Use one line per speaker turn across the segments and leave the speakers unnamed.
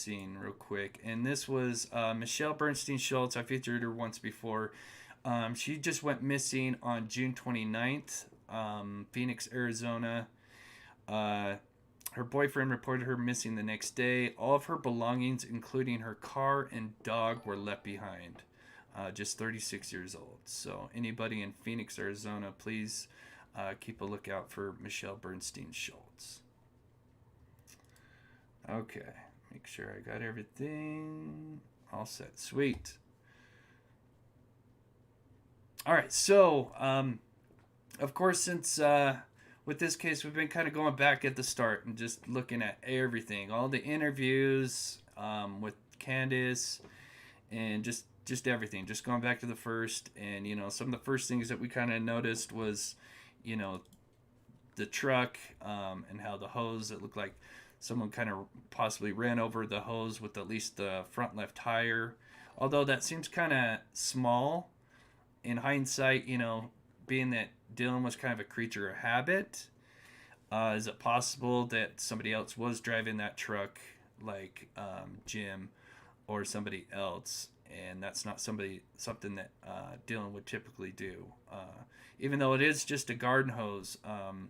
missing real quick. And this was Michelle Bernstein Schultz. I featured her once before. She just went missing on June 29th, Phoenix, Arizona. Her boyfriend reported her missing the next day. All of her belongings, including her car and dog, were left behind. Just 36 years old. So anybody in Phoenix, Arizona, please keep a lookout for Michelle Bernstein Schultz. Okay, make sure I got everything all set. Sweet. All right, so of course, since with this case, we've been kind of going back at the start and just looking at everything, all the interviews with Candace, and just everything, just going back to the first. And some of the first things that we kind of noticed was the truck, and how the hose, it looked like someone kind of possibly ran over the hose with at least the front left tire, although that seems kind of small in hindsight, being that Dylan was kind of a creature of habit. Is it possible that somebody else was driving that truck, like Jim or somebody else, and that's not something that Dylan would typically do? Even though it is just a garden hose,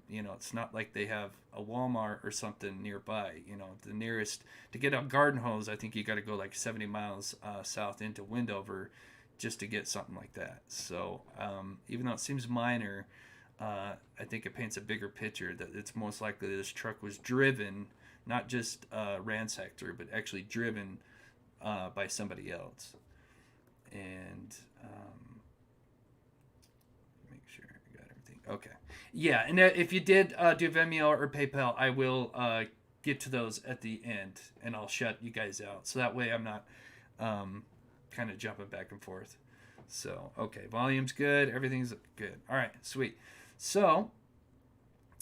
it's not like they have a Walmart or something nearby. The nearest to get a garden hose, I think you got to go like 70 miles south into Windover just to get something like that. So even though it seems minor, I think it paints a bigger picture that it's most likely this truck was driven, not just ransacked through, but actually driven by somebody else. And make sure I got everything. Okay. Yeah, and if you did do Vimeo or PayPal, I will get to those at the end, and I'll shut you guys out. So that way I'm not kind of jumping back and forth. So, okay, volume's good. Everything's good. All right, sweet. So,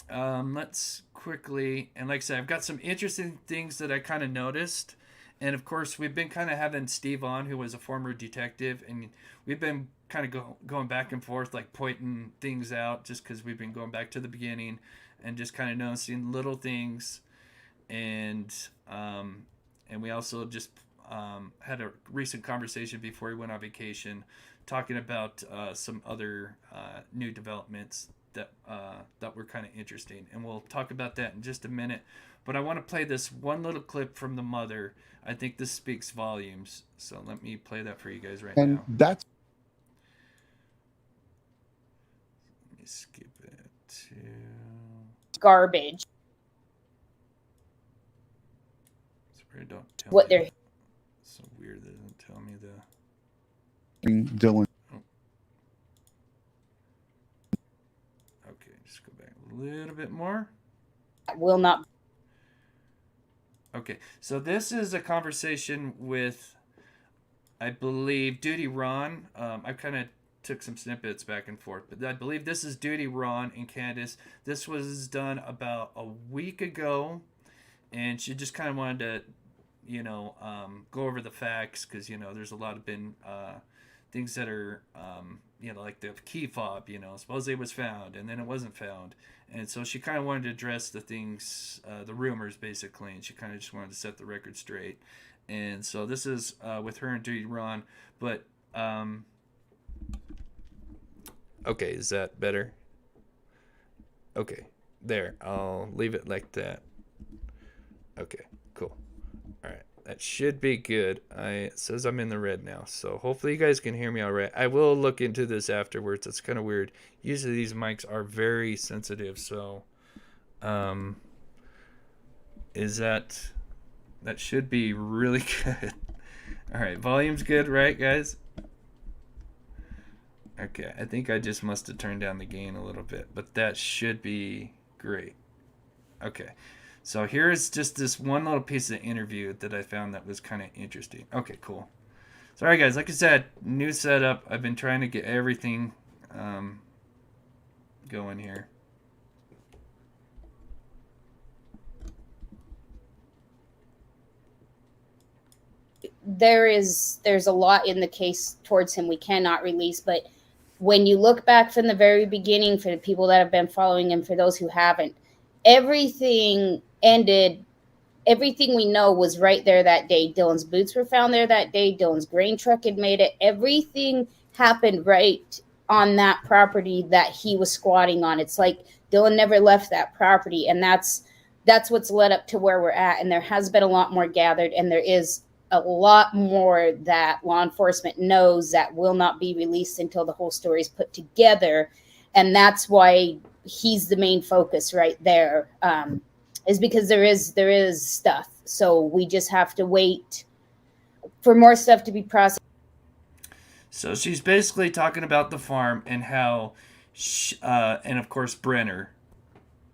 let's quickly, and like I said, I've got some interesting things that I kind of noticed. And of course, we've been kind of having Steve on, who was a former detective, and we've been kind of going back and forth, like pointing things out, just because we've been going back to the beginning and just kind of noticing little things. And we also just had a recent conversation before we went on vacation, talking about some other new developments that were kind of interesting, and we'll talk about that in just a minute. But I want to play this one little clip from the mother. I think this speaks volumes, so let me play that for you guys right now.
And that's
Let me skip it to
garbage.
Sorry, don't tell
What
me
they're
that. It's so weird that it doesn't tell me the.
Dylan.
Okay, just go back a little bit more.
will not.
Okay, so this is a conversation with, I believe, Duty Ron. I kind of took some snippets back and forth, but I believe this is Duty Ron and Candace. This was done about a week ago, and she just kind of wanted to, go over the facts, because there's a lot of been things that are, like the key fob. Supposedly it was found and then it wasn't found, and so she kind of wanted to address the things, the rumors basically, and she kind of just wanted to set the record straight. And so this is with her and Duty Ron, but okay, is that better? Okay, there, I'll leave it like that. Okay, cool. All right, that should be good. It says I'm in the red now, so hopefully you guys can hear me all right. I will look into this afterwards. It's kind of weird. Usually these mics are very sensitive, so is that should be really good. All right, volume's good, right, guys? Okay, I think I just must have turned down the gain a little bit, but that should be great. Okay, so here's just this one little piece of interview that I found that was kind of interesting. Okay, cool. Sorry, guys. Like I said, new setup. I've been trying to get everything going here.
There's a lot in the case towards him we cannot release, but when you look back from the very beginning, for the people that have been following him, for those who haven't, everything ended everything we know was right there that day. Dylan's boots were found there that day. Dylan's grain truck had made it. Everything happened right on that property that he was squatting on. It's like Dylan never left that property, and that's what's led up to where we're at. And there has been a lot more gathered, and there is a lot more that law enforcement knows that will not be released until the whole story is put together. And that's why he's the main focus right there. Is because there is stuff. So we just have to wait for more stuff to be processed.
So she's basically talking about the farm and how, and of course Brenner,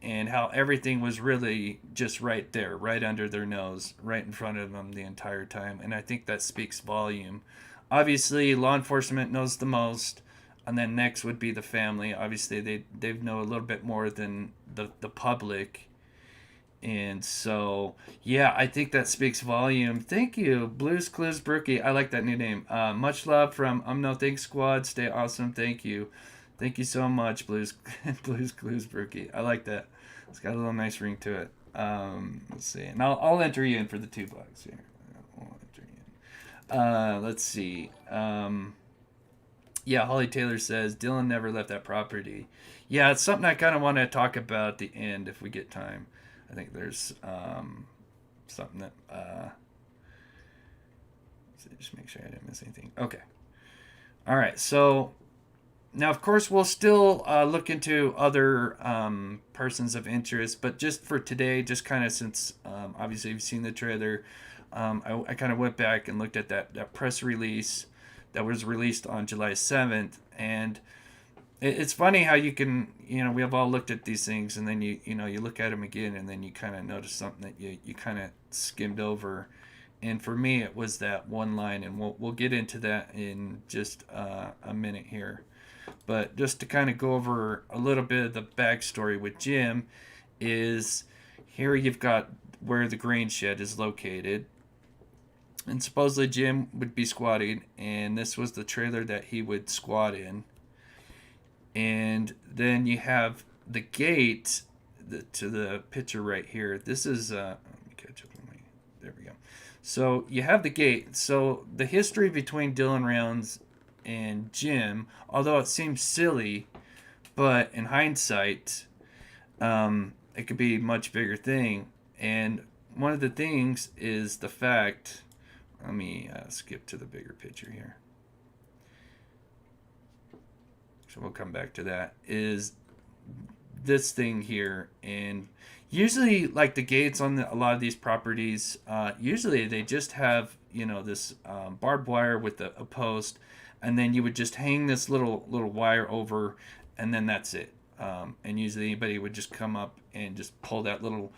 and how everything was really just right there, right under their nose, right in front of them the entire time. And I think that speaks volume. Obviously, law enforcement knows the most, and then next would be the family. Obviously, they know a little bit more than the public. And so, yeah, I think that speaks volume. Thank you, Blues Clues Brookie. I like that new name. Much love from No Thanks Squad. Stay awesome. Thank you. Thank you so much, Blues Blues Clues Brookie. I like that. It's got a little nice ring to it. Let's see. And I'll enter you in for the $2 here. I'll enter you in. Let's see. Yeah, Holly Taylor says Dylan never left that property. Yeah, it's something I kind of want to talk about at the end if we get time. I think there's something that just make sure I didn't miss anything. Okay. All right. So now, of course, we'll still look into other persons of interest, but just for today, just kind of since obviously you've seen the trailer, I kind of went back and looked at that press release that was released on July 7th, and it's funny how you can, we have all looked at these things, and then you look at them again, and then you kind of notice something that you kind of skimmed over. And for me, it was that one line, and we'll get into that in just a minute here. But just to kind of go over a little bit of the backstory with Jim, is here you've got where the grain shed is located. And supposedly Jim would be squatting, and this was the trailer that he would squat in. And then you have the gate to the picture right here. This is, let me catch up on my, there we go. So you have the gate. So the history between Dylan Rounds and Jim, although it seems silly, but in hindsight, it could be a much bigger thing. And one of the things is the fact, let me skip to the bigger picture here. So we'll come back to that, is this thing here. And usually, like the gates on a lot of these properties, usually they just have, this barbed wire with a post, and then you would just hang this little wire over, and then that's it. And usually anybody would just come up and just pull that little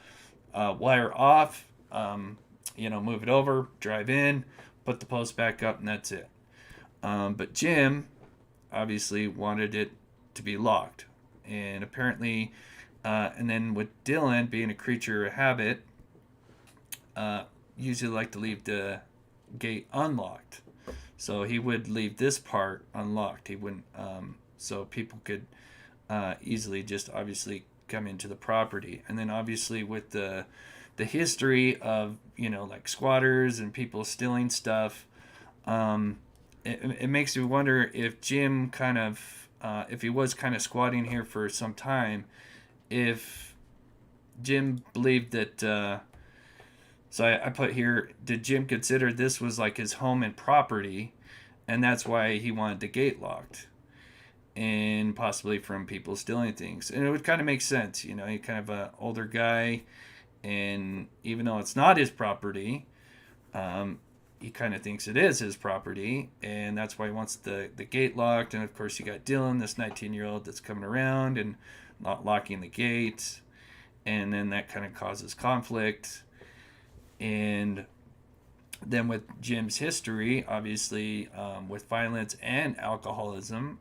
wire off, move it over, drive in, put the post back up, and that's it. But Jim obviously wanted it to be locked, and apparently and then with Dylan being a creature of habit, usually like to leave the gate unlocked, so he would leave this part unlocked. He wouldn't so people could easily just obviously come into the property. And then obviously with the history of like squatters and people stealing stuff, it makes me wonder if Jim kind of, if he was kind of squatting here for some time, if Jim believed that, so I put here, did Jim consider this was like his home and property, and that's why he wanted the gate locked, and possibly from people stealing things? And it would kind of make sense, he's kind of an older guy, and even though it's not his property, he kind of thinks it is his property, and that's why he wants the gate locked. And of course you got Dylan, this 19-year-old that's coming around and not locking the gate, and then that kind of causes conflict. And then with Jim's history, obviously, with violence and alcoholism,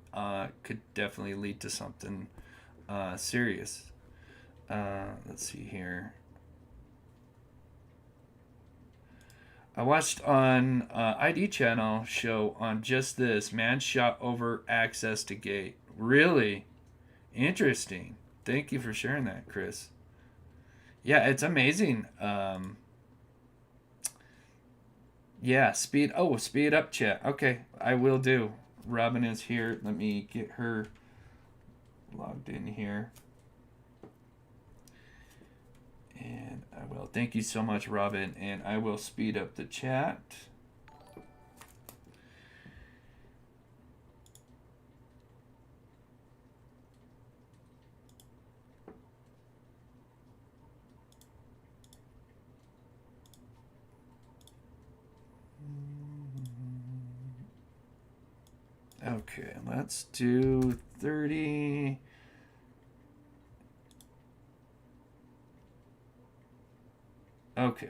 could definitely lead to something serious. Let's see here. I watched on ID channel show on just this, man shot over access to gate. Really interesting. Thank you for sharing that, Chris. Yeah, it's amazing. Yeah, speed up chat. Okay, I will do. Robin is here. Let me get her logged in here. And I will. Thank you so much, Robin. And I will speed up the chat. Okay, let's do 30. Okay.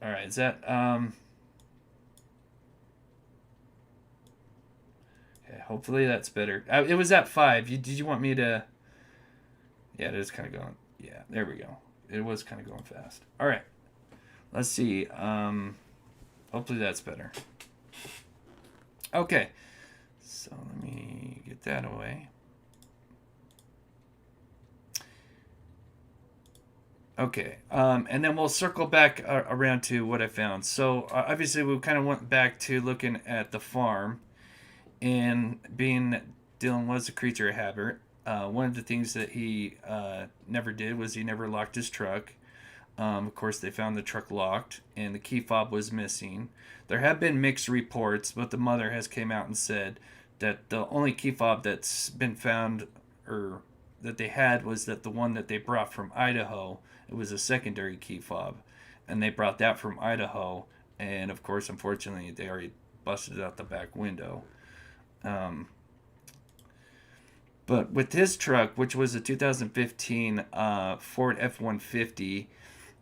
All right, is that okay, hopefully that's better. It was at 5. Did you want me to? Yeah, it is kind of going. Yeah, there we go. It was kind of going fast. All right. Let's see. Hopefully that's better. Okay. So let me get that away. Okay, and then we'll circle back around to what I found. So obviously we kind of went back to looking at the farm, and being that Dylan was a creature of habit, one of the things that he never did was he never locked his truck. Of course, they found the truck locked, and the key fob was missing. There have been mixed reports, but the mother has came out and said that the only key fob that's been found, or that they had, was that the one that they brought from Idaho. It was a secondary key fob, and they brought that from Idaho. And of course, unfortunately, they already busted it out the back window. Um, but with his truck, which was a 2015 Ford F-150,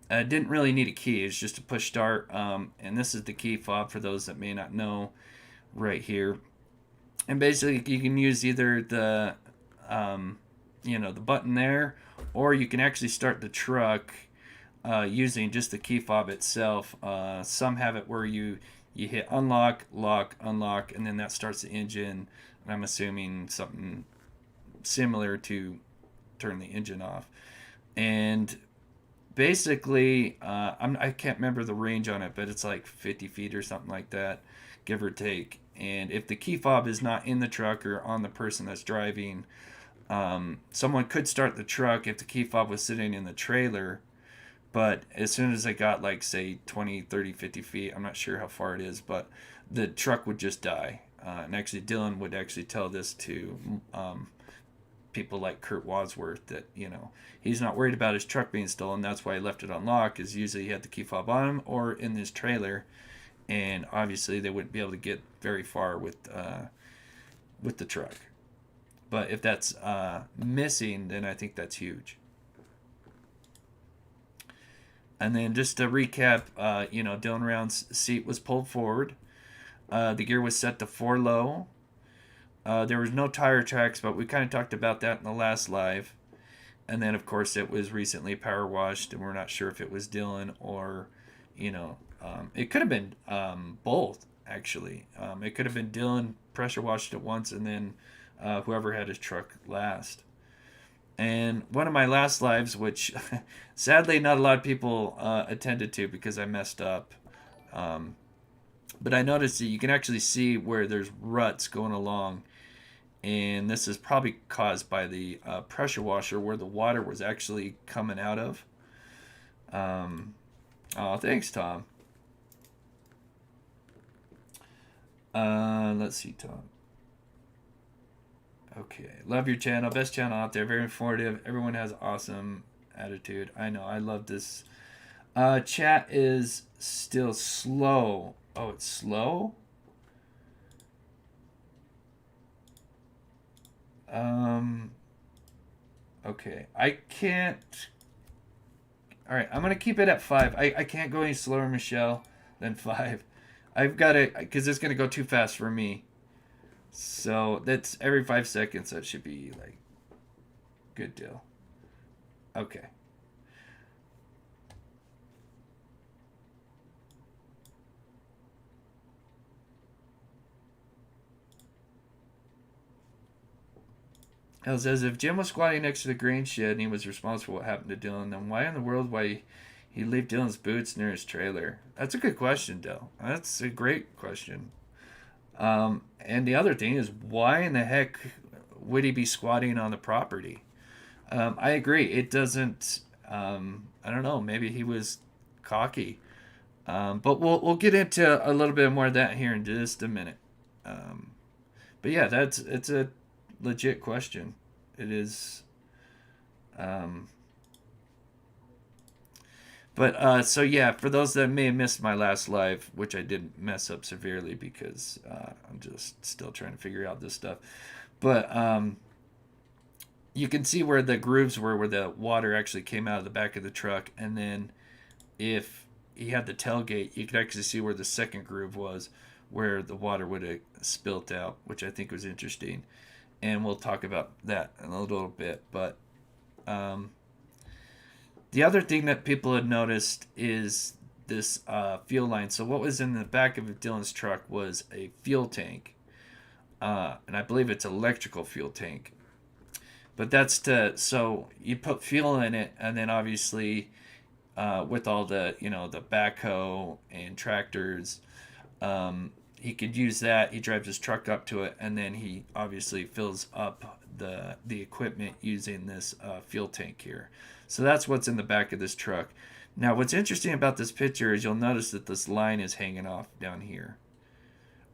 didn't really need a key. It's just a push start. And this is the key fob for those that may not know, right here. And basically, you can use either the the button there, or you can actually start the truck using just the key fob itself. Some have it where you hit unlock, lock, unlock, and then that starts the engine. And I'm assuming something similar to turn the engine off. And basically, I can't remember the range on it, but it's like 50 feet or something like that, give or take. And if the key fob is not in the truck or on the person that's driving, someone could start the truck if the key fob was sitting in the trailer. But as soon as they got, like, say 20, 30, 50 feet, I'm not sure how far it is, but the truck would just die. And actually, Dylan would actually tell this to people like Kurt Wadsworth, that he's not worried about his truck being stolen. That's why he left it unlocked, is usually he had the key fob on him or in his trailer, and obviously they wouldn't be able to get very far with the truck. But if that's missing, then I think that's huge. And then just to recap, Dylan Round's seat was pulled forward. The gear was set to 4 low. There was no tire tracks, but we kind of talked about that in the last live. And then, of course, it was recently power washed, and we're not sure if it was Dylan or, it could have been both, actually. It could have been Dylan pressure washed it once, and then whoever had his truck last. And one of my last lives, which sadly not a lot of people attended to because I messed up, but I noticed that you can actually see where there's ruts going along, and this is probably caused by the pressure washer where the water was actually coming out of. Oh, thanks, Tom. Let's see, Tom. Okay, love your channel, best channel out there, very informative. Everyone has awesome attitude. I know, I love this. Chat is still slow. Oh, it's slow? Okay, I can't. All right, I'm gonna keep it at 5. I can't go any slower, Michelle, than 5. I've got to, because it's gonna go too fast for me. So that's every 5 seconds. That should be like good deal. Okay. It says, if Jim was squatting next to the grain shed and he was responsible for what happened to Dylan, then why in the world why He leave Dylan's boots near his trailer. That's a good question, Dell. That's a great question. And the other thing is, why in the heck would he be squatting on the property? I agree. It doesn't. I don't know. Maybe he was cocky. But we'll get into a little bit more of that here in just a minute. Um, but yeah, it's a legit question. It is. Um, but so yeah, for those that may have missed my last live, which I did mess up severely because I'm just still trying to figure out this stuff. But you can see where the grooves were, where the water actually came out of the back of the truck, and then if he had the tailgate, you could actually see where the second groove was, where the water would have spilt out, which I think was interesting. And we'll talk about that in a little bit. But um, the other thing that people had noticed is this fuel line. So what was in the back of Dylan's truck was a fuel tank, and I believe it's electrical fuel tank. But that's so you put fuel in it, and then obviously with all the the backhoe and tractors, he could use that. He drives his truck up to it, and then he obviously fills up the equipment using this fuel tank here. So that's what's in the back of this truck. Now, what's interesting about this picture is you'll notice that this line is hanging off down here,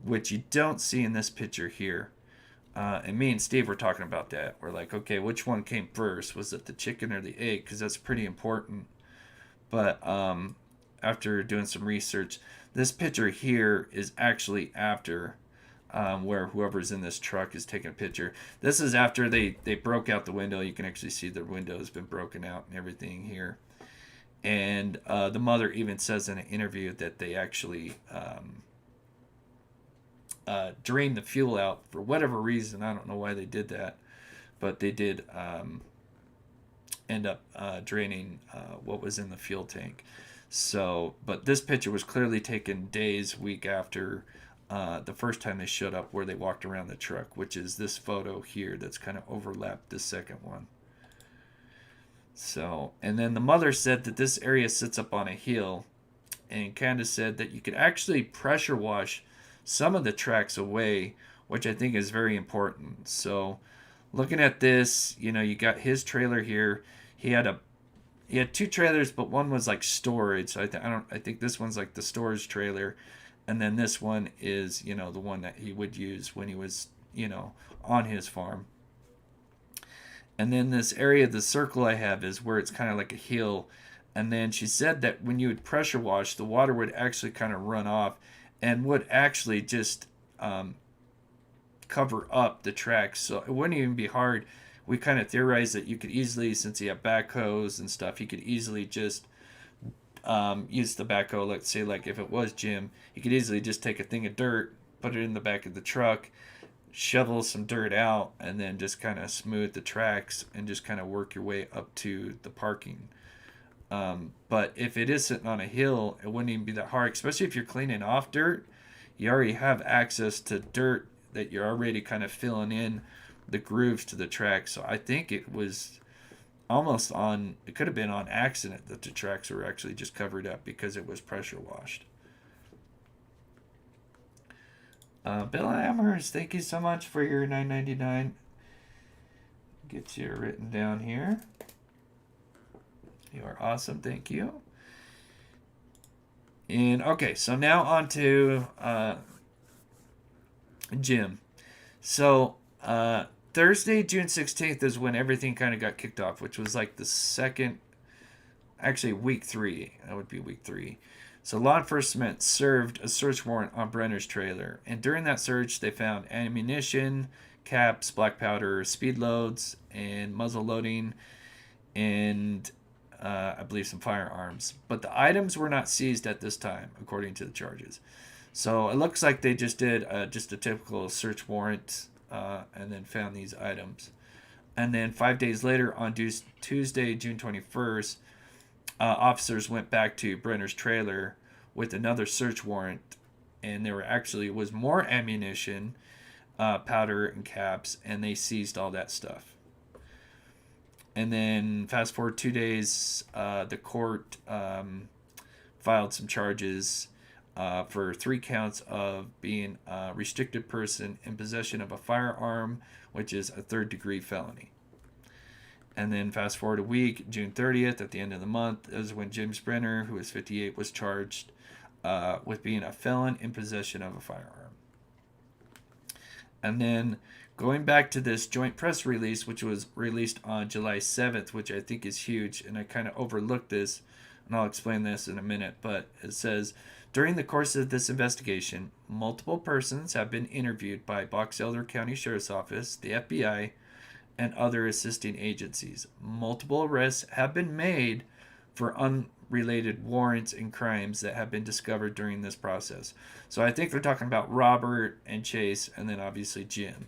which you don't see in this picture here. And me and Steve were talking about that. We're like, okay, which one came first? Was it the chicken or the egg? Because that's pretty important. But after doing some research, this picture here is actually after where whoever's in this truck is taking a picture. This is after they broke out the window. You can actually see the window has been broken out and everything here. And the mother even says in an interview that they actually drained the fuel out for whatever reason. I don't know why they did that, but they did end up draining what was in the fuel tank. So, but this picture was clearly taken days, week after the first time they showed up, where they walked around the truck, which is this photo here that's kind of overlapped the second one. So, and then the mother said that this area sits up on a hill, and kind of said that you could actually pressure wash some of the tracks away, which I think is very important. So, looking at this, you got his trailer here. He had two trailers, but one was like storage. So I think this one's like the storage trailer, and then this one is the one that he would use when he was on his farm. And then this area, the circle I have, is where it's kind of like a hill. And then she said that when you would pressure wash, the water would actually kind of run off and would actually just cover up the tracks. So it wouldn't even be hard. We kind of theorized that you could easily, since he had backhoes and stuff, he could easily just use the backhoe. Let's say, like if it was Jim, he could easily just take a thing of dirt, put it in the back of the truck, shovel some dirt out, and then just kind of smooth the tracks and just kind of work your way up to the parking. But if it is sitting on a hill, it wouldn't even be that hard, especially if you're cleaning off dirt. You already have access to dirt that you're already kind of filling in the grooves to the track. So I think it was it could have been on accident that the tracks were actually just covered up because it was pressure washed. Bill Amherst, thank you so much for your $9.99. Get you written down here. You are awesome. Thank you. And okay, so now on to Jim. So Thursday, June 16th is when everything kind of got kicked off, which was like the second, actually week 3. That would be week 3. So law enforcement served a search warrant on Brenner's trailer. And during that search, they found ammunition, caps, black powder, speed loads, and muzzle loading, and I believe some firearms. But the items were not seized at this time, according to the charges. So it looks like they just did just a typical search warrant and then found these items. And then 5 days later, on Tuesday, June 21st, officers went back to Brenner's trailer with another search warrant. And there was more ammunition, powder, and caps, and they seized all that stuff. And then fast forward 2 days, the court filed some charges for 3 counts of being a restricted person in possession of a firearm, which is a third-degree felony. And then fast forward a week, June 30th, at the end of the month, is when James Brenner, who was 58, was charged with being a felon in possession of a firearm. And then going back to this joint press release, which was released on July 7th, which I think is huge, and I kind of overlooked this, and I'll explain this in a minute, but it says, during the course of this investigation, multiple persons have been interviewed by Box Elder County Sheriff's Office, the FBI, and other assisting agencies. Multiple arrests have been made for unrelated warrants and crimes that have been discovered during this process. So I think they're talking about Robert and Chase, and then obviously Jim.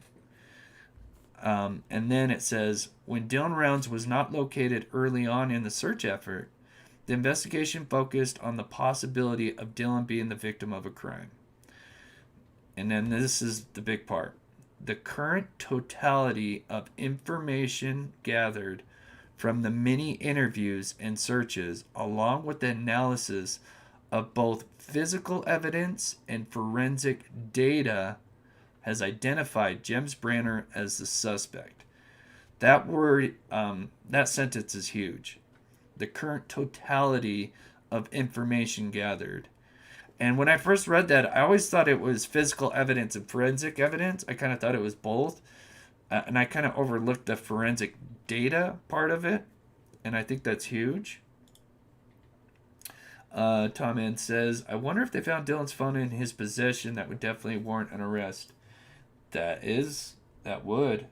And then it says, when Dylan Rounds was not located early on in the search effort, the investigation focused on the possibility of Dylan being the victim of a crime. And then this is the big part. The current totality of information gathered from the many interviews and searches, along with the analysis of both physical evidence and forensic data, has identified James Brenner as the suspect. That word, that sentence is huge. The current totality of information gathered. And when I first read that, I always thought it was physical evidence and forensic evidence. I kind of thought it was both. And I kind of overlooked the forensic data part of it. And I think that's huge. Tom Ann says, I wonder if they found Dylan's phone in his possession. That would definitely warrant an arrest. That would.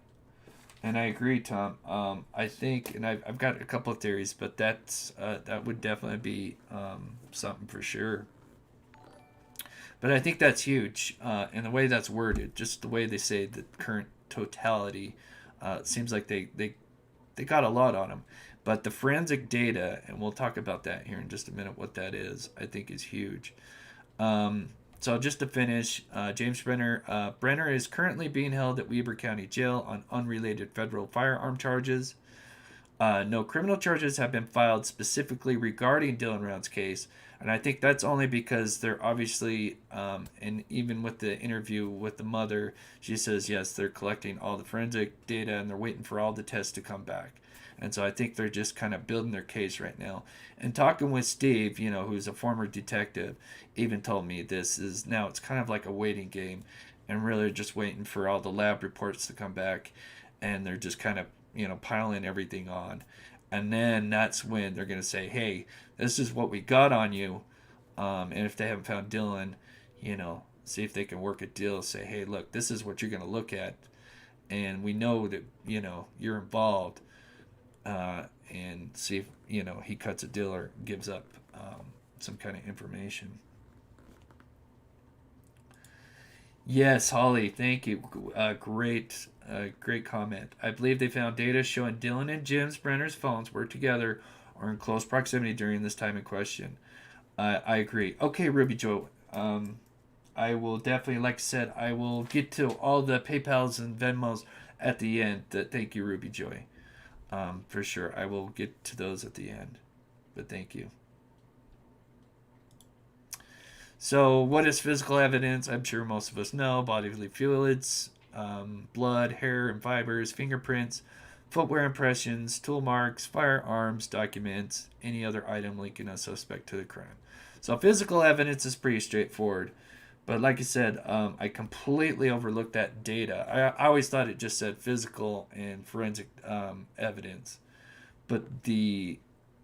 And I agree, Tom. I think, and I've got a couple of theories, but that would definitely be something for sure. But I think that's huge, and the way that's worded, just the way they say the current totality, it seems like they got a lot on them. But the forensic data, and we'll talk about that here in just a minute, what that is, I think is huge. So just to finish, James Brenner is currently being held at Weber County Jail on unrelated federal firearm charges. No criminal charges have been filed specifically regarding Dylan Round's case, and I think that's only because they're obviously, and even with the interview with the mother, she says yes, they're collecting all the forensic data and they're waiting for all the tests to come back. And so I think they're just kind of building their case right now. And talking with Steve, who's a former detective, even told me this is now it's kind of like a waiting game, and really just waiting for all the lab reports to come back, and they're just kind of piling everything on. And then that's when they're going to say, hey, this is what we got on you. And if they haven't found Dylan, see if they can work a deal. Say, hey, look, this is what you're going to look at. And we know that, you're involved. And see if, he cuts a deal or gives up some kind of information. Yes, Holly, thank you. Great comment. I believe they found data showing Dylan and Jim's Brenner's phones were together or in close proximity during this time in question. I agree. Okay, Ruby Joe. I will definitely, like I said, I will get to all the PayPals and Venmos at the end. Thank you, Ruby Joy. For sure, I will get to those at the end. But thank you. So, what is physical evidence? I'm sure most of us know. Bodily fluids, blood, hair and fibers, fingerprints, footwear impressions, tool marks, firearms, documents, any other item linking a suspect to the crime. So, physical evidence is pretty straightforward. But like I said, I completely overlooked that data. I always thought it just said physical and forensic evidence. But the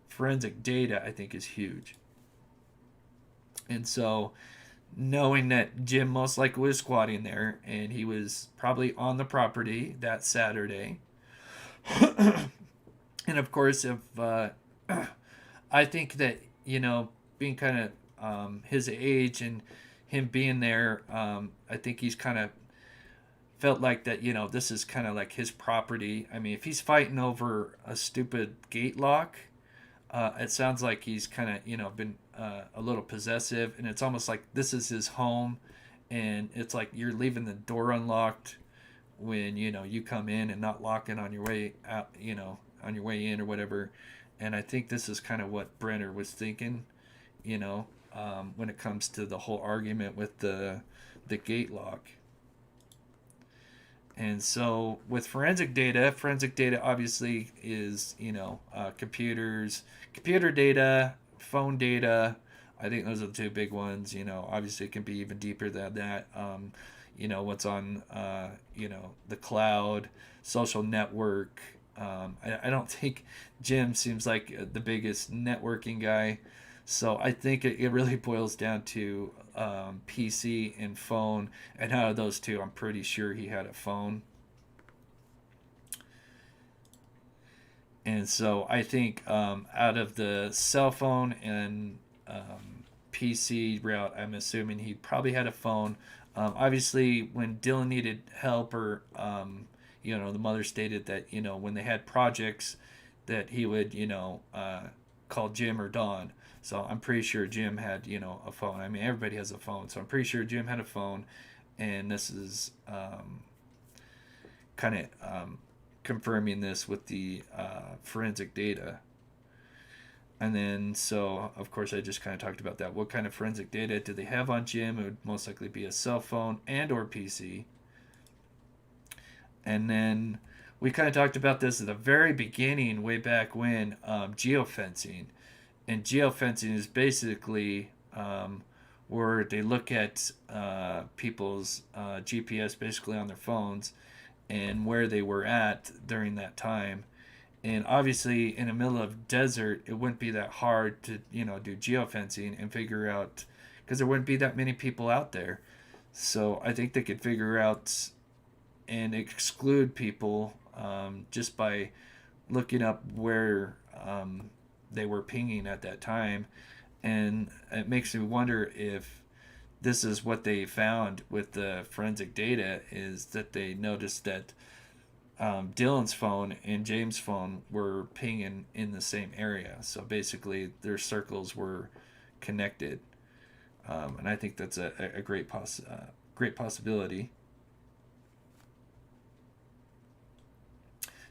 forensic data, I think, is huge. And so, knowing that Jim most likely was squatting there, and he was probably on the property that Saturday. And of course, if I think that, being kind of his age and him being there, I think he's kind of felt like that, this is kind of like his property. I mean, if he's fighting over a stupid gate lock, it sounds like he's kind of, been a little possessive, and it's almost like this is his home, and it's like you're leaving the door unlocked when, you come in and not locking on your way out, on your way in or whatever. And I think this is kind of what Brenner was thinking, when it comes to the whole argument with the gate lock. And so with forensic data obviously is, computers, computer data, phone data. I think those are the two big ones. Obviously it can be even deeper than that. What's on, the cloud, social network. I don't think Jim seems like the biggest networking guy. So I think it really boils down to PC and phone. And out of those two, I'm pretty sure he had a phone. And so I think out of the cell phone and PC route, I'm assuming he probably had a phone. Obviously, when Dylan needed help, or the mother stated that when they had projects, that he would call Jim or Don. So I'm pretty sure Jim had a phone. I mean, everybody has a phone, so I'm pretty sure Jim had a phone, and this is kind of confirming this with the forensic data. And then, so, of course, I just kind of talked about that. What kind of forensic data do they have on Jim? It would most likely be a cell phone and or PC. And then we kind of talked about this at the very beginning, way back when, geofencing. And geofencing is basically where they look at people's GPS basically on their phones and where they were at during that time. And obviously, in the middle of desert, it wouldn't be that hard to, do geofencing and figure out, because there wouldn't be that many people out there. So I think they could figure out and exclude people just by looking up where they were pinging at that time. And it makes me wonder if this is what they found with the forensic data, is that they noticed that Dylan's phone and James' phone were pinging in the same area. So basically, their circles were connected, and I think that's a great possibility.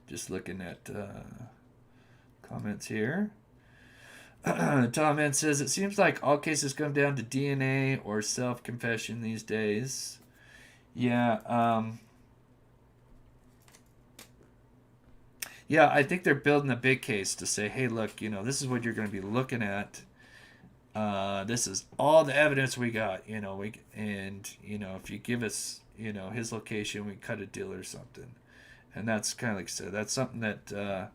Just looking at comments here. Tom Man says, it seems like all cases come down to DNA or self-confession these days. Yeah. Yeah, I think they're building a big case to say, hey, look, this is what you're going to be looking at. This is all the evidence we got, if you give us, his location, we cut a deal or something. And that's kind of like I said, that's something that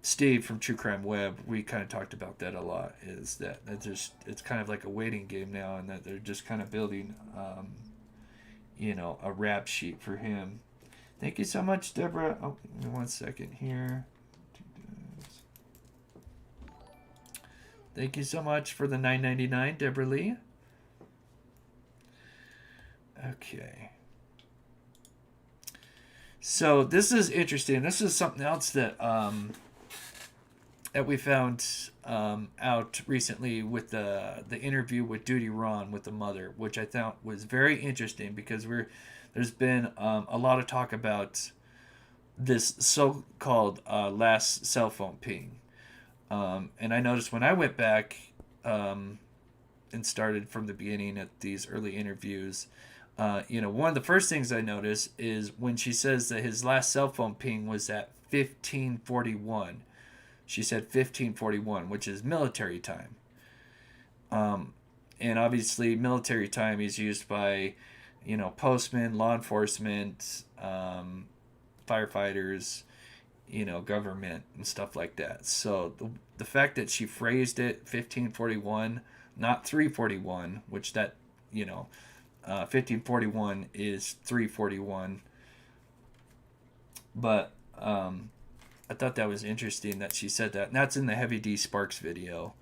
Steve from True Crime Web, we kind of talked about that a lot, is that it's kind of like a waiting game now, and that they're just kind of building, a rap sheet for him. Thank you so much, Deborah. Oh, give me 1 second here. Thank you so much for the $9.99, Deborah Lee. Okay. So this is interesting. This is something else that we found out recently with the interview with Duty Ron with the mother, which I thought was very interesting, because there's been a lot of talk about this so-called last cell phone ping. And I noticed when I went back and started from the beginning at these early interviews, one of the first things I noticed is when she says that his last cell phone ping was at 1541. She said 1541, which is military time. And obviously military time is used by postmen, law enforcement, firefighters, government and stuff like that. So the fact that she phrased it 1541, not 341, which that 1541 is 341. But I thought that was interesting that she said that, and that's in the Heavy D Sparks video.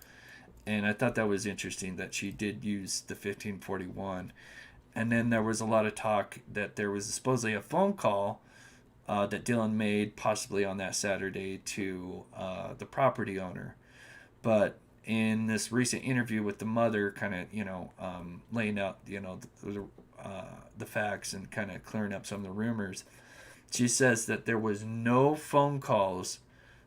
And I thought that was interesting that she did use the 1541. And then there was a lot of talk that there was supposedly a phone call that Dylan made possibly on that Saturday to the property owner. But in this recent interview with the mother, kind of, laying out, the facts and kind of clearing up some of the rumors, She says that there was no phone calls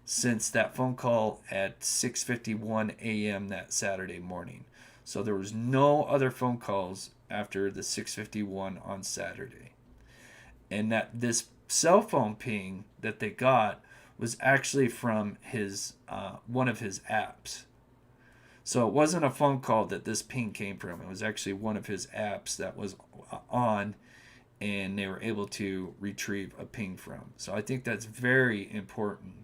since that phone call at 6:51 a.m. that Saturday morning. So there was no other phone calls after the 6:51 on Saturday. And that this cell phone ping that they got was actually from his one of his apps. So it wasn't a phone call that this ping came from. It was actually one of his apps that was on, and they were able to retrieve a ping from. So I think that's very important.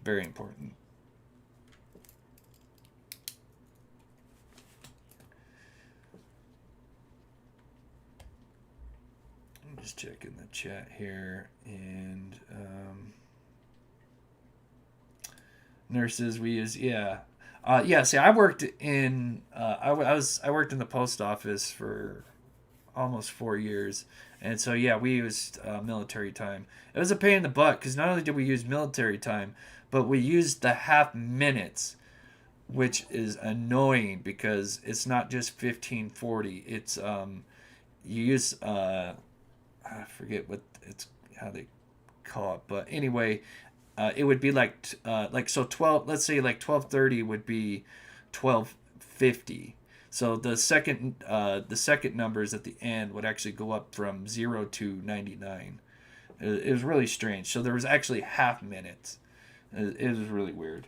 Very important. I'm just checking the chat here, and nurses we use, yeah. Yeah, see, I worked in I worked in the post office for almost 4 years, and so yeah, we used military time. It was a pain in the butt because not only did we use military time, but we used the half minutes, which is annoying because it's not just 1540. It's you use I forget what it's how they call it, but anyway, it would be like so 12. Let's say like 12:30 would be 12:50. So the second numbers at the end would actually go up from 0 to 99. It was really strange. So there was actually half minutes. It was really weird.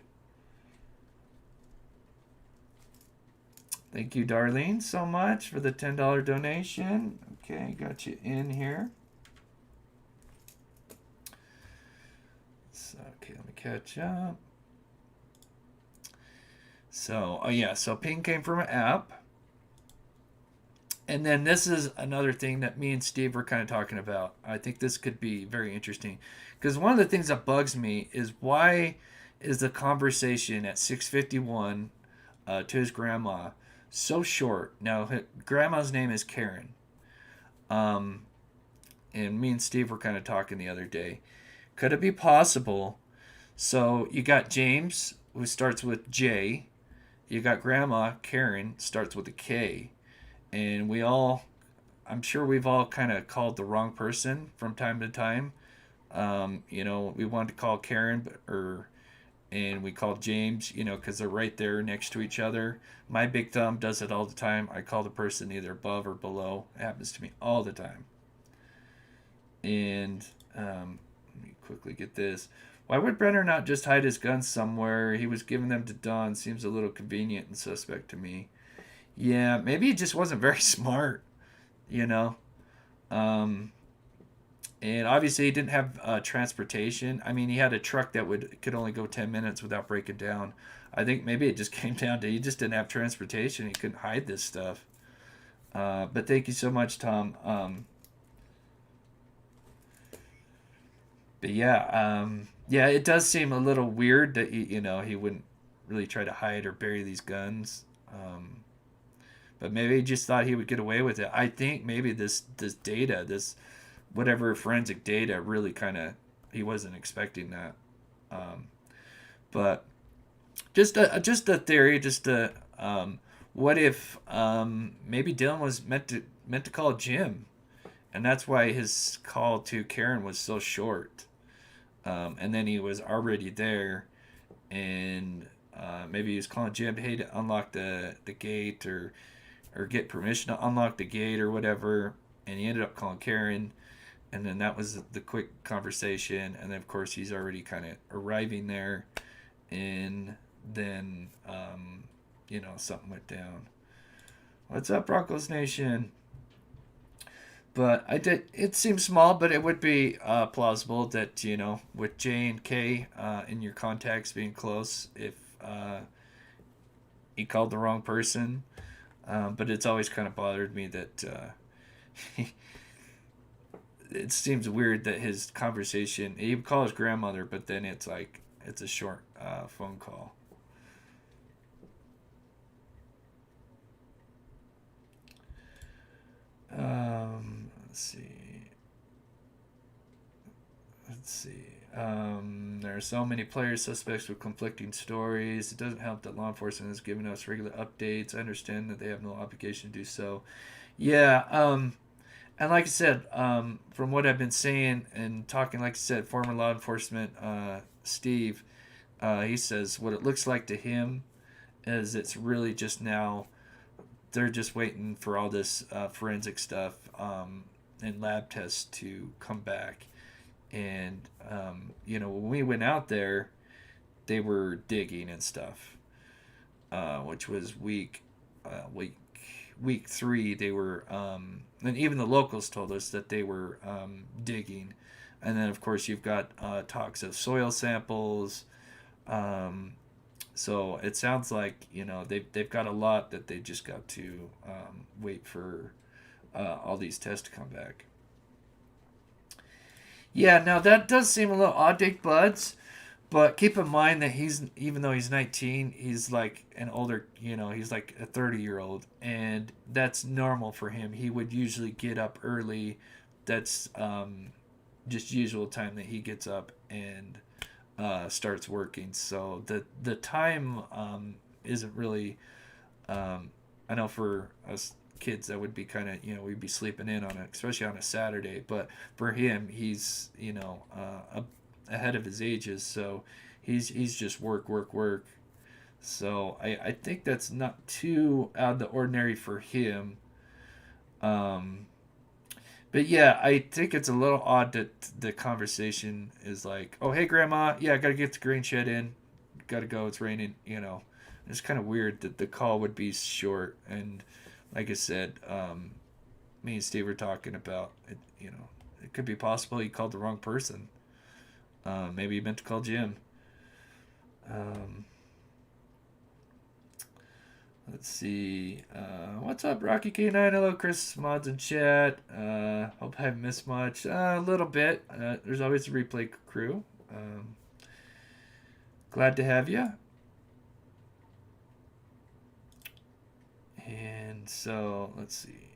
Thank you, Darlene, so much for the $10 donation. Okay, got you in here. So, okay, let me catch up. So, oh yeah, so ping came from an app. And then this is another thing that me and Steve were kind of talking about. I think this could be very interesting. Because one of the things that bugs me is why is the conversation at 6:51 to his grandma so short? Now, grandma's name is Karen. Um, and me and Steve were kind of talking the other day. Could it be possible? So you got James, who starts with J. You got Grandma Karen, starts with a K. And I'm sure we've all kind of called the wrong person from time to time. We wanted to call Karen, and we called James, because they're right there next to each other. My big thumb does it all the time. I call the person either above or below. It happens to me all the time. And let me quickly get this. Why would Brenner not just hide his guns somewhere? He was giving them to Don. Seems a little convenient and suspect to me. Yeah, maybe he just wasn't very smart, you know. Um, and obviously he didn't have transportation. I mean, he had a truck that could only go 10 minutes without breaking down. I think maybe it just came down to he just didn't have transportation. He couldn't hide this stuff. But thank you so much, Tom. But yeah, it does seem a little weird that he wouldn't really try to hide or bury these guns. But maybe he just thought he would get away with it. I think maybe this data, this whatever forensic data, really kind of he wasn't expecting that. But just a theory, what if maybe Dylan was meant to call Jim, and that's why his call to Karen was so short. And then he was already there, and maybe he was calling Jim, hey, to unlock the gate or get permission to unlock the gate or whatever, and he ended up calling Karen, and then that was the quick conversation, and then of course he's already kind of arriving there, and then something went down. What's up, Broncos Nation? But it seems small, but it would be plausible that with J and K in your contacts being close, if he called the wrong person. But it's always kind of bothered me that it seems weird that his conversation, he would call his grandmother, but then it's a short phone call. Let's see. There are so many players, suspects with conflicting stories. It doesn't help that law enforcement is giving us regular updates. I understand that they have no obligation to do so. Yeah, And like I said, from what I've been saying and talking, like I said, former law enforcement Steve, he says what it looks like to him is it's really just now they're just waiting for all this forensic stuff and lab tests to come back. And when we went out there, they were digging and stuff, which was week 3. They were, and even the locals told us that they were digging. And then of course you've got talks of soil samples. So it sounds like they've got a lot that they just got to wait for all these tests to come back. Yeah, now that does seem a little odd, Dick Buds, but keep in mind that even though he's 19, he's like an older, he's like a 30-year-old, and that's normal for him. He would usually get up early. That's just usual time that he gets up and starts working. So the time isn't really. I know for us kids that would be kind of we'd be sleeping in on it, especially on a Saturday. But for him, he's ahead of his ages, so he's just work work work. So I think that's not too out of the ordinary for him. Um, but yeah, I think it's a little odd that the conversation is like, "Oh, hey, Grandma, yeah, I gotta get the grain shed in. Gotta go. It's raining." It's kind of weird that the call would be short. And like I said, me and Steve were talking about it. It could be possible he called the wrong person. Maybe he meant to call Jim. Um, let's see. What's up, Rocky K9? Hello, Chris Mods in chat. Hope I haven't missed much. A little bit. There's always a replay crew. Glad to have you. And so, let's see.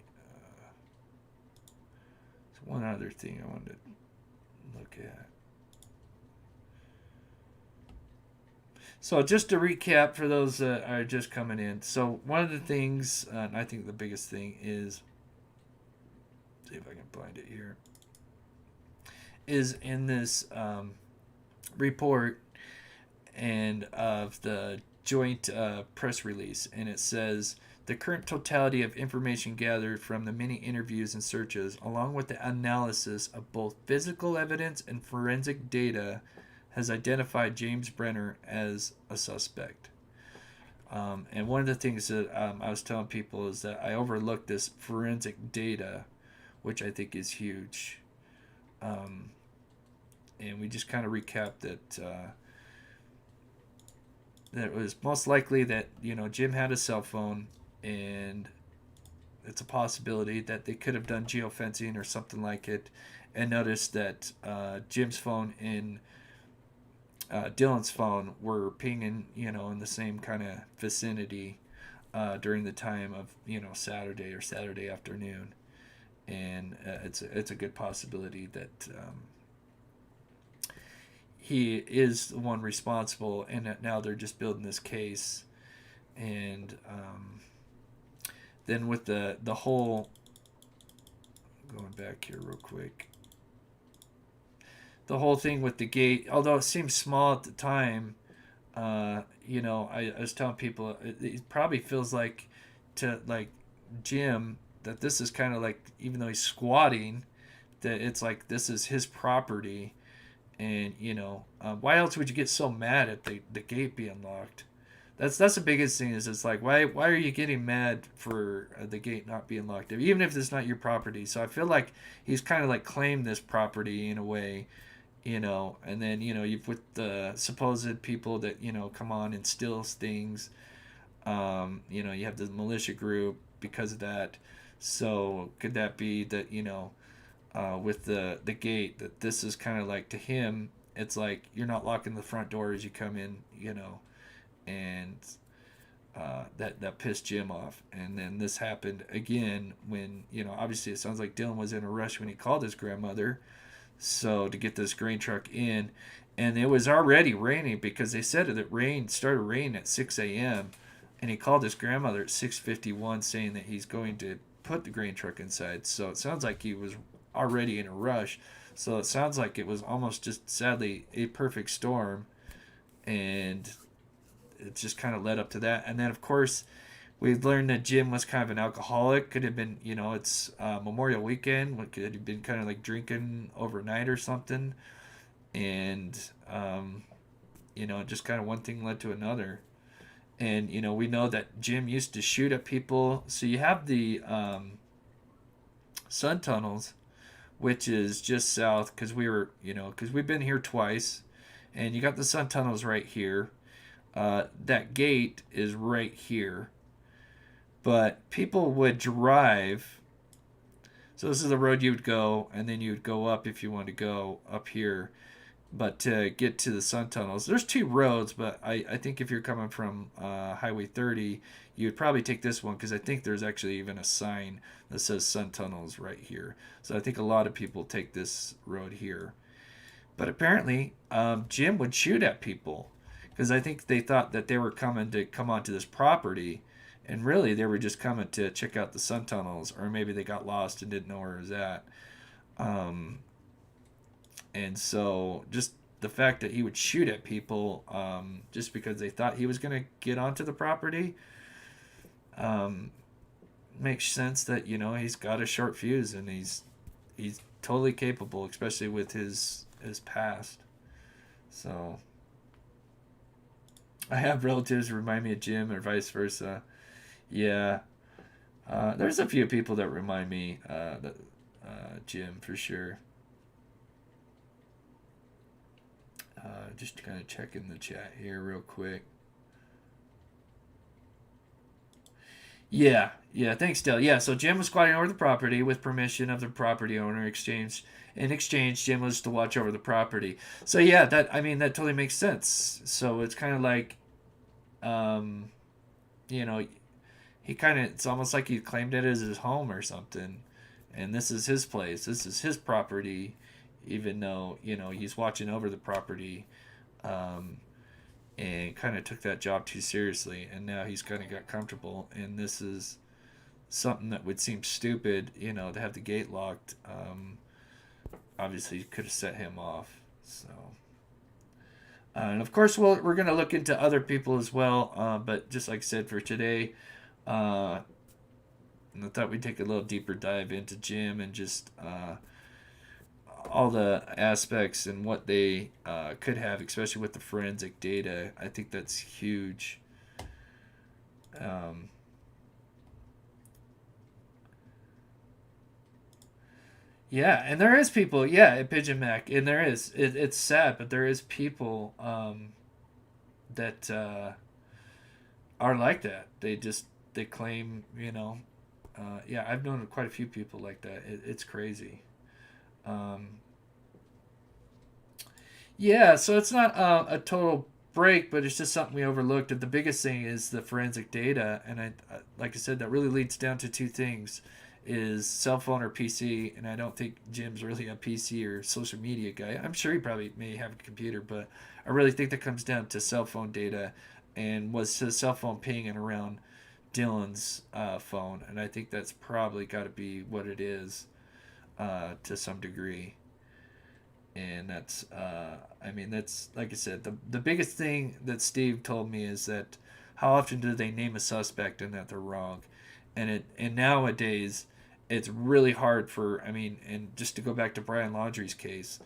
There's one other thing I wanted to look at. So just to recap for those that are just coming in. So one of the things, and I think the biggest thing is, see if I can find it here, is in this report and of the joint press release. And it says, the current totality of information gathered from the many interviews and searches, along with the analysis of both physical evidence and forensic data, has identified James Brenner as a suspect. And one of the things that I was telling people is that I overlooked this forensic data, which I think is huge. And we just kind of recapped that that it was most likely that Jim had a cell phone, and it's a possibility that they could have done geofencing or something like it, and noticed that Jim's phone and Dylan's phone were pinging, in the same kind of vicinity during the time of, Saturday or Saturday afternoon, and it's a good possibility that he is the one responsible, and that now they're just building this case, and then with the whole, going back here real quick. The whole thing with the gate, although it seemed small at the time, I was telling people it probably feels like to Jim that this is kind of like, even though he's squatting, that it's like this is his property, and why else would you get so mad at the gate being locked? That's the biggest thing, is it's like, why are you getting mad for the gate not being locked, even if it's not your property? So I feel like he's kind of like claimed this property in a way. And then you've with the supposed people that come on and steal things. You have the militia group because of that. So could that be that with the gate, that this is kind of like, to him, it's like you're not locking the front door as you come in, and that pissed Jim off. And then this happened again when obviously it sounds like Dylan was in a rush when he called his grandmother. So to get this grain truck in, and it was already raining, because they said it started raining at 6 a.m. and he called his grandmother at 6:51 saying that he's going to put the grain truck inside. So it sounds like he was already in a rush. So it sounds like it was almost just sadly a perfect storm, and it just kind of led up to that. And then of course we learned that Jim was kind of an alcoholic. Could have been, it's Memorial Weekend. Could have been kind of like drinking overnight or something, and just kind of one thing led to another. And we know that Jim used to shoot at people. So you have the sun tunnels, which is just south, because we've been here twice, and you got the sun tunnels right here. That gate is right here, but people would drive. So this is the road you would go, and then you would go up if you want to go up here. But to get to the sun tunnels, there's two roads, but I think if you're coming from Highway 30, you would probably take this one, because I think there's actually even a sign that says sun tunnels right here. So I think a lot of people take this road here. But apparently, Jim would shoot at people, because I think they thought that they were coming to come onto this property, and really they were just coming to check out the sun tunnels, or maybe they got lost and didn't know where it was at. And so just the fact that he would shoot at people just because they thought he was going to get onto the property makes sense that, he's got a short fuse, and he's totally capable, especially with his past. So I have relatives who remind me of Jim, or vice versa. Yeah. There's a few people that remind me that Jim, for sure. Just kind of checking the chat here real quick. Yeah, thanks, Dale. Yeah, so Jim was squatting over the property with permission of the property owner. In exchange, Jim was to watch over the property. So yeah, that totally makes sense. So it's kind of like, he it's almost like he claimed it as his home or something, and this is his place. This is his property, even though he's watching over the property. And kind of took that job too seriously, and now he's kind of got comfortable, and this is something that would seem stupid, to have the gate locked. Obviously could have set him off. So and of course we're going to look into other people as well, but just like I said, for today, I thought we'd take a little deeper dive into Jim, and just all the aspects and what they could have, especially with the forensic data. I think that's huge. Yeah, and there is people, at Pigeon Mac, and there is. It's sad, but there is people that are like that. They claim, I've known quite a few people like that. It's crazy. Yeah, so it's not a total break, but it's just something we overlooked. And the biggest thing is the forensic data, and like I said, that really leads down to two things: is cell phone or PC. And I don't think Jim's really a PC or social media guy. I'm sure he probably may have a computer, but I really think that comes down to cell phone data, and was his cell phone pinging around Dylan's phone, and I think that's probably got to be what it is to some degree. And that's that's, like I said, the biggest thing that Steve told me is that how often do they name a suspect and that they're wrong, and nowadays it's really hard for, and just to go back to Brian Laundrie's case,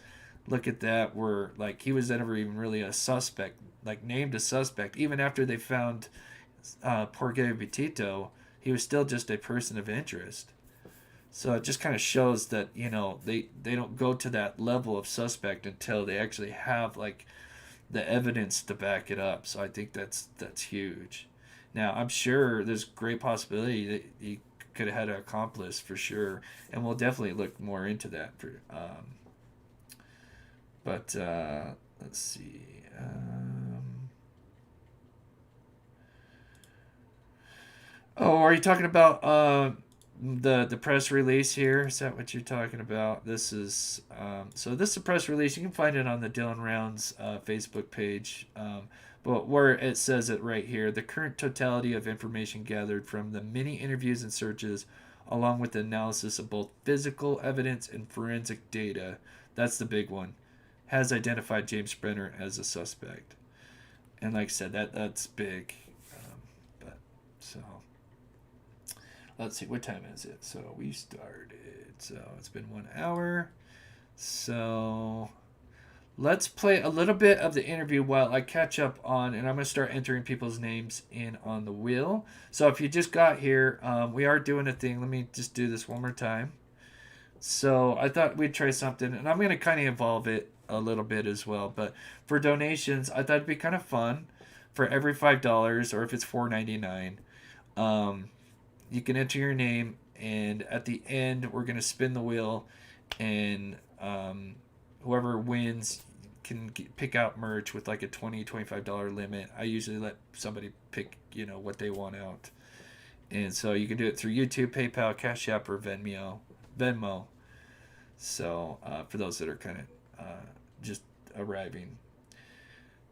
look at that, where like he was never even really a suspect, like named a suspect, even after they found poor Gary Petito, he was still just a person of interest. So it just kind of shows that they don't go to that level of suspect until they actually have like the evidence to back it up. So I think that's huge. Now I'm sure there's great possibility that he could have had an accomplice for sure, and we'll definitely look more into that. But let's see. Oh, are you talking about the press release here? Is that what you're talking about? This is so this is a press release. You can find it on the Dylan Rounds Facebook page. But where it says it right here, the current totality of information gathered from the many interviews and searches along with the analysis of both physical evidence and forensic data, that's the big one, has identified James Brenner as a suspect. And like I said, that's big. But so let's see, what time is it? So we started. So it's been 1 hour. So let's play a little bit of the interview while I catch up on, and I'm going to start entering people's names in on the wheel. So if you just got here, we are doing a thing. Let me just do this one more time. So I thought we'd try something, and I'm going to kind of evolve it a little bit as well. But for donations, I thought it'd be kind of fun. For every $5, or if it's $4.99, you can enter your name, and at the end, we're going to spin the wheel, and whoever wins can pick out merch with like a $20-$25 limit. I usually let somebody pick, what they want out. And so you can do it through YouTube, PayPal, Cash App, or Venmo. So for those that are kind of just arriving.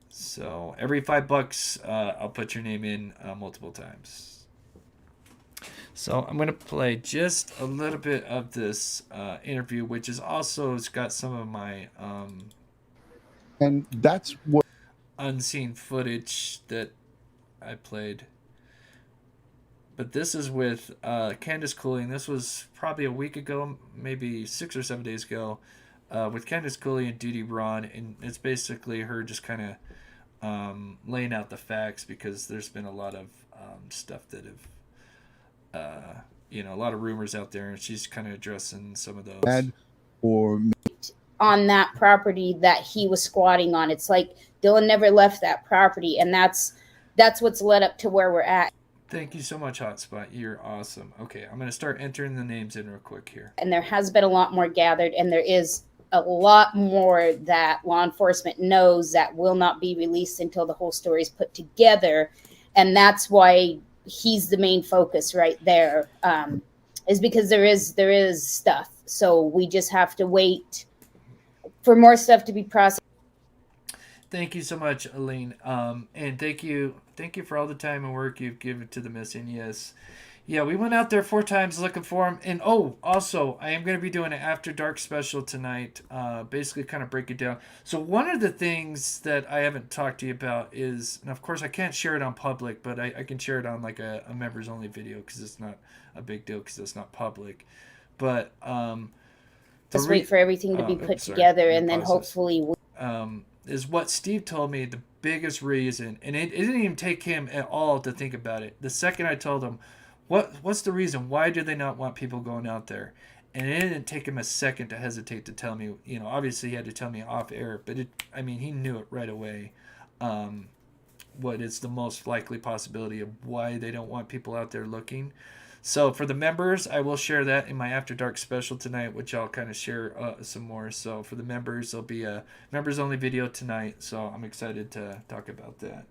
So every $5, I'll put your name in multiple times. So I'm going to play just a little bit of this interview, which is also, it's got some of my
and that's what
unseen footage that I played. But this is with Candace Cooley. This was probably a week ago, maybe 6 or 7 days ago, with Candace Cooley and Dee Ron. And it's basically her just kind of laying out the facts, because there's been a lot of stuff that have, a lot of rumors out there, and she's kind of addressing some of those.
Or
on that property that he was squatting on. It's like Dylan never left that property, and that's what's led up to where we're at.
Thank you so much, Hotspot. You're awesome. Okay, I'm going to start entering the names in real quick here.
And there has been a lot more gathered, and there is a lot more that law enforcement knows that will not be released until the whole story is put together. And that's why he's the main focus right there, is because there is stuff. So we just have to wait for more stuff to be processed.
Thank you so much, Aline. And thank you for all the time and work you've given to the missing. Yes. Yeah, we went out there 4 times looking for him. And also, I am going to be doing an After Dark special tonight, basically kind of break it down. So one of the things that I haven't talked to you about is, and of course I can't share it on public, but I can share it on like a members only video, because it's not a big deal, because it's not public. But
just wait for everything to be put together, and then hopefully
is what Steve told me the biggest reason, and it didn't even take him at all to think about it. The second I told him, what's the reason? Why do they not want people going out there? And it didn't take him a second to hesitate to tell me. Obviously he had to tell me off air, but he knew it right away. What is the most likely possibility of why they don't want people out there looking? So for the members, I will share that in my After Dark special tonight, which I'll kind of share some more. So for the members, there'll be a members only video tonight. So I'm excited to talk about that.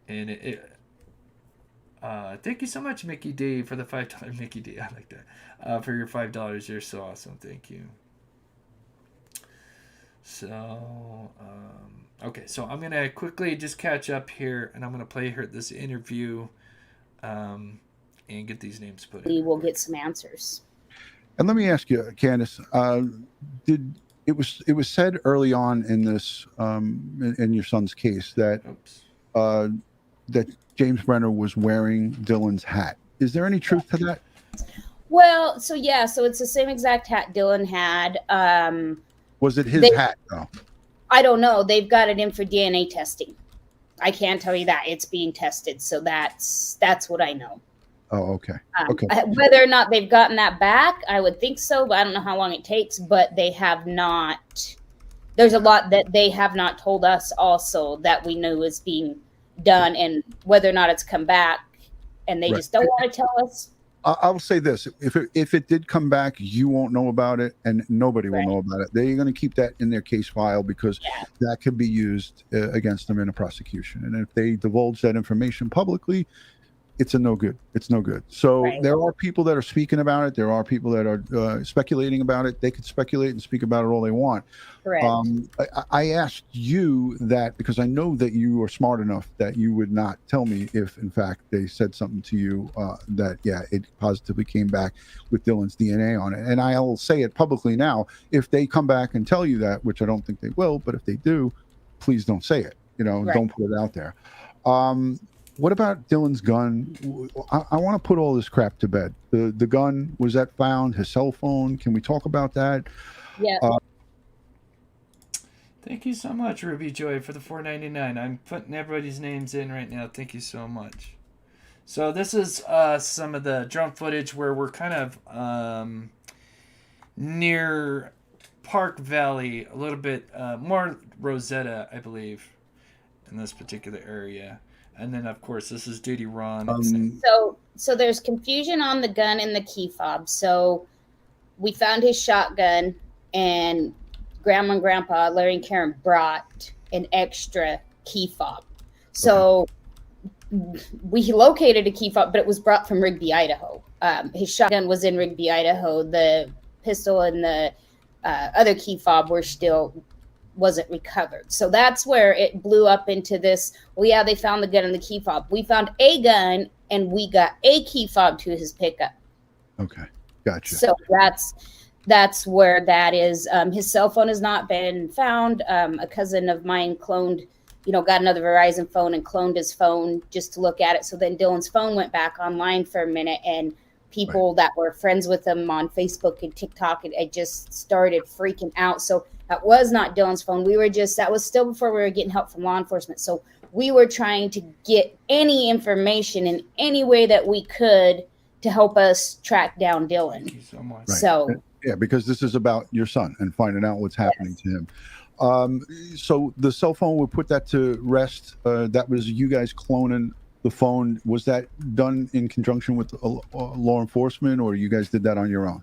And thank you so much, Mickey D, for the $5. Mickey D, I like that. For your $5, you're so awesome. Thank you. So, okay, so I'm going to quickly just catch up here, and I'm going to play this interview and get these names put in.
We will get some answers.
And let me ask you, Candace, it was said early on in this in your son's case that that James Brenner was wearing Dylan's hat. Is there any truth to that?
Well, so it's the same exact hat Dylan had.
Was it his hat, though?
I don't know. They've got it in for DNA testing. I can't tell you that. It's being tested. So that's what I know.
Oh, okay. Okay.
Whether or not they've gotten that back, I would think so, but I don't know how long it takes. But they have not. There's a lot that they have not told us also that we know is being done, and whether or not it's come back, and they just don't want to tell us.
I'll say this: if it did come back, you won't know about it, and nobody will know about it. They're going to keep that in their case file, because that could be used against them in a prosecution. And if they divulge that information publicly, it's a no good. It's no good. So
Right.
there are people that are speaking about it. There are people that are speculating about it. They could speculate and speak about it all they want.
Correct.
I asked you that because I know that you are smart enough that you would not tell me if, in fact, they said something to you that, yeah, it positively came back with Dylan's DNA on it. And I'll say it publicly now. If they come back and tell you that, which I don't think they will, but if they do, please don't say it.
Right.
Don't put it out there. What about Dylan's gun? I want to put all this crap to bed. The gun, was that found? His cell phone? Can we talk about that?
Yeah.
Thank you so much, Ruby Joy, for the $4.99. I'm putting everybody's names in right now. Thank you so much. So this is some of the drone footage where we're kind of near Park Valley, a little bit more Rosetta, I believe, in this particular area. And then, of course, this is Duty Ron.
So there's confusion on the gun and the key fob. So we found his shotgun, and Grandma and Grandpa, Larry and Karen, brought an extra key fob. So we located a key fob, but it was brought from Rigby, Idaho. His shotgun was in Rigby, Idaho. The pistol and the other key fob wasn't recovered. So that's where it blew up into this. Well, yeah, they found the gun and the key fob. We found a gun, and we got a key fob to his pickup.
Okay, gotcha.
So that's where that is. His cell phone has not been found. A cousin of mine got another Verizon phone and cloned his phone just to look at it. So then Dylan's phone went back online for a minute, and people that were friends with him on Facebook and TikTok, it just started freaking out. So that was not Dylan's phone. That was still before we were getting help from law enforcement. So we were trying to get any information in any way that we could to help us track down Dylan.
Thank you so much.
Right.
So
yeah, because this is about your son and finding out what's happening to him. So the cell phone, we'll put that to rest. That was you guys cloning the phone. Was that done in conjunction with law enforcement, or you guys did that on your own?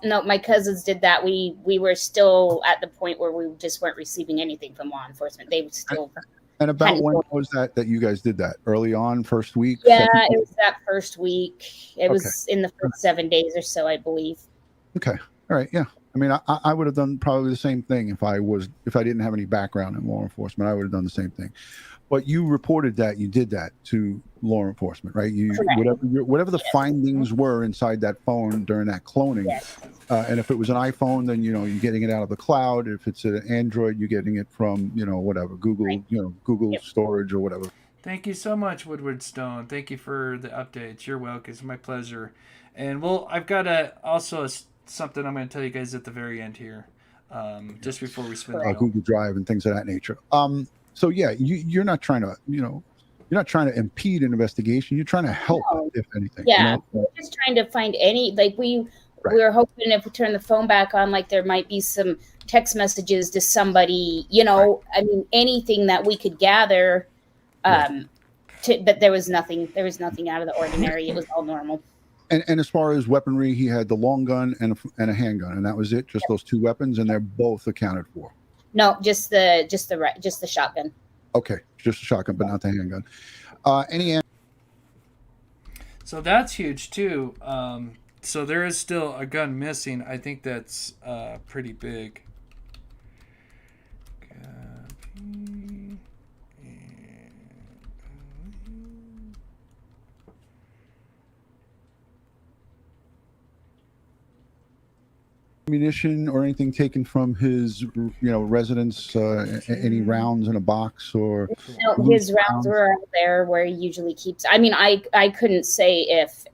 No, my cousins did that. We were still at the point where we just weren't receiving anything from law enforcement. They would still.
And about when was that you guys did that? Early on, first week?
Yeah, it was that first week. It was in the first 7 days or so, I believe.
Okay. All right. Yeah. I mean, I would have done probably the same thing if I didn't have any background in law enforcement. I would have done the same thing. But you reported that you did that to law enforcement, right? Whatever the findings were inside that phone during that cloning, and if it was an iPhone, then you're getting it out of the cloud. If it's an Android, you're getting it from whatever Google, Google storage or whatever.
Thank you so much, Woodward Stone. Thank you for the updates. You're welcome. It's my pleasure. And I've got something I'm going to tell you guys at the very end here, just before we spin it.
Google Drive and things of that nature. So yeah, you're not trying to, you're not trying to impede an investigation. You're trying to help, if anything.
Yeah, we're just trying to find we were hoping if we turn the phone back on, there might be some text messages to somebody, I mean, anything that we could gather. But there was nothing. There was nothing out of the ordinary. It was all normal.
And as far as weaponry, he had the long gun and a handgun, and that was it. Just those two weapons, and they're both accounted for.
No, just the shotgun.
Okay, just a shotgun, but not the handgun.
So that's huge too. So there is still a gun missing. I think that's pretty big.
Ammunition or anything taken from his residence, any rounds in a box or
his rounds were out there where he usually keeps. I mean, I couldn't say if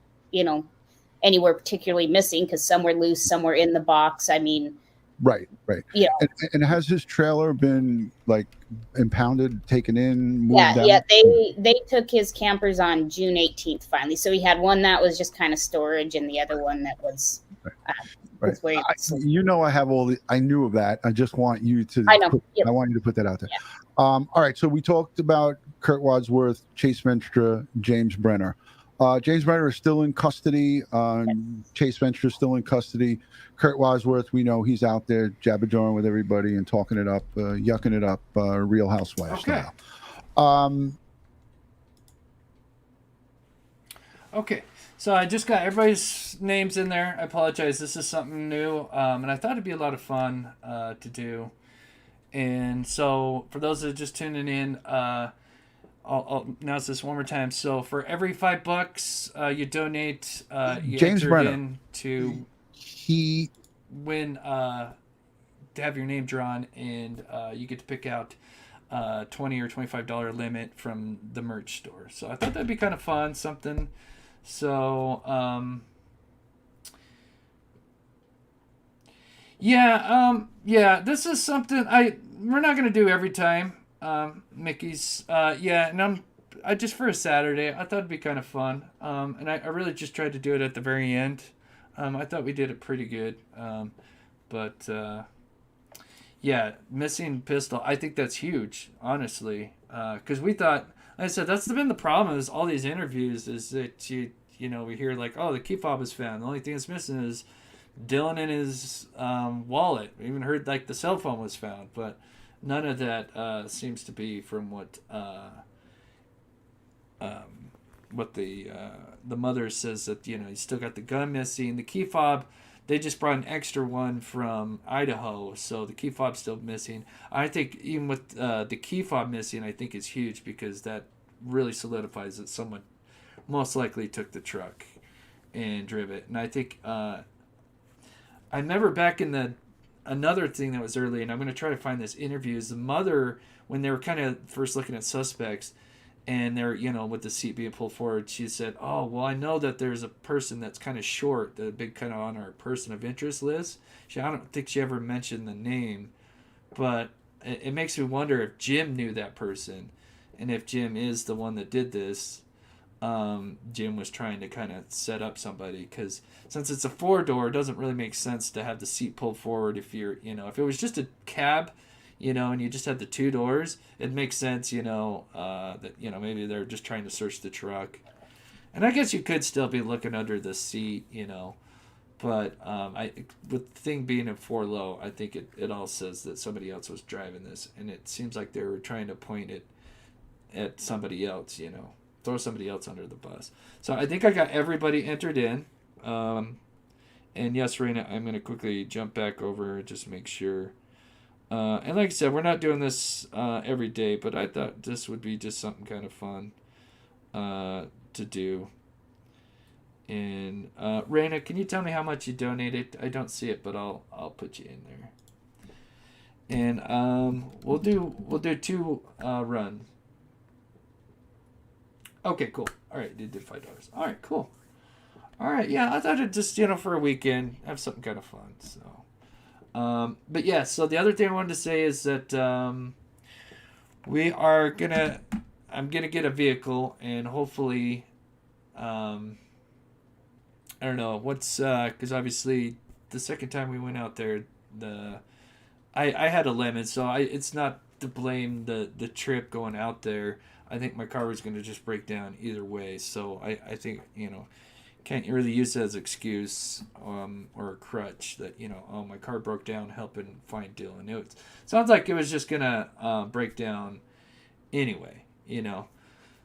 anywhere particularly missing, because some were loose, some were in the box. I mean,
right. And has his trailer been impounded, taken in, moved down?
They took his campers on June 18th finally. So he had one that was just kind of storage, and the other one that was
right. I have I knew of that. I just want you to.
I know.
I want you to put that out there.
Yeah.
All right. So we talked about Kurt Wadsworth, Chase Venstra, James Brenner. James Brenner is still in custody. Chase Venstra is still in custody. Kurt Wadsworth, we know he's out there jabber-jawing with everybody and talking it up, yucking it up, Real Housewives style.
Okay, so I just got everybody's names in there. I apologize. This is something new, and I thought it'd be a lot of fun to do. And so, for those that are just tuning in, I'll announce this one more time. So, for every $5 you donate, you
James
entered
Brenner.
in to
He
win, to have your name drawn, and you get to pick out $20 or $25 limit from the merch store. So, I thought that'd be kind of fun, something. So, yeah, this is something we're not gonna do every time. Mickey's, yeah, and I just for a Saturday, I thought it'd be kind of fun. And I really just tried to do it at the very end. I thought we did it pretty good. But yeah, missing pistol, I think that's huge, honestly. Because we thought, like I said, that's been the problem is all these interviews is that we hear like, oh, the key fob is found. The only thing that's missing is Dylan in his wallet. We even heard like the cell phone was found, but none of that seems to be from what the mother says that you still got the gun missing. The key fob, they just brought an extra one from Idaho, so the key fob's still missing. I think even with the key fob missing, I think is huge because that really solidifies that someone most likely took the truck and drove it. And I think I remember back in the another thing that was early, and I'm going to try to find this interview, is the mother when they were kind of first looking at suspects and they're with the seat being pulled forward, she said, oh well, I know that there's a person that's kind of short, the big kind of on our person of interest list. I don't think she ever mentioned the name, but it makes me wonder if Jim knew that person, and if Jim is the one that did this. Jim was trying to kind of set up somebody, because since it's a 4-door, it doesn't really make sense to have the seat pulled forward. If you're if it was just a cab, and you just had the 2 doors, it makes sense, that maybe they're just trying to search the truck. And I guess you could still be looking under the seat, but with the thing being a 4-low, I think it all says that somebody else was driving this, and it seems like they were trying to point it at somebody else, throw somebody else under the bus. So I think I got everybody entered in. And yes, Raina, I'm going to quickly jump back over, just make sure. And like I said, we're not doing this every day, but I thought this would be just something kind of fun to do. And Raina, can you tell me how much you donated? I don't see it, but I'll put you in there. And we'll do 2 runs. Okay, cool. All right, you did $5. All right, cool. All right, yeah, I thought it'd just for a weekend have something kind of fun. So, but yeah. So the other thing I wanted to say is that I'm gonna get a vehicle, and hopefully, I don't know what's because obviously the second time we went out there, I had a limit, so it's not to blame the trip going out there. I think my car was going to just break down either way. So I think, can't really use it as an excuse or a crutch that, oh, my car broke down helping find Dylan. It sounds like it was just going to break down anyway,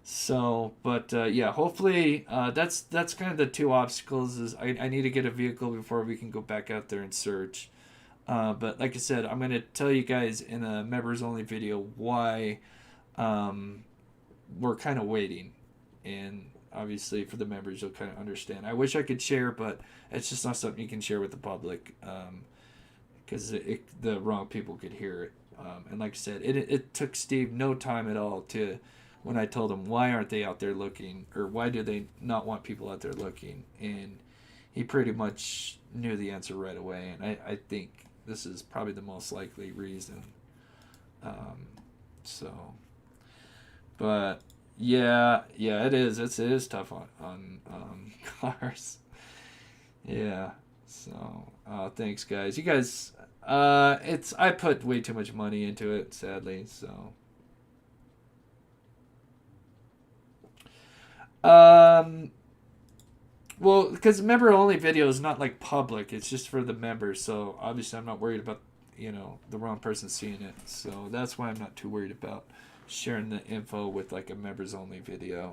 So, but yeah, hopefully that's kind of the 2 obstacles is I need to get a vehicle before we can go back out there and search. But like I said, I'm going to tell you guys in a members only video why we're kind of waiting, and obviously for the members you'll kind of understand. I wish I could share, but it's just not something you can share with the public because the wrong people could hear it. And like I said, it took Steve no time at all to when I told him why aren't they out there looking, or why do they not want people out there looking, and he pretty much knew the answer right away. And I think this is probably the most likely reason. But yeah, it is. It is tough on cars. Yeah. So thanks, guys. You guys, I put way too much money into it, sadly. So well, because member only video is not like public. It's just for the members. So obviously, I'm not worried about the wrong person seeing it. So that's why I'm not too worried about sharing the info with like a members only video.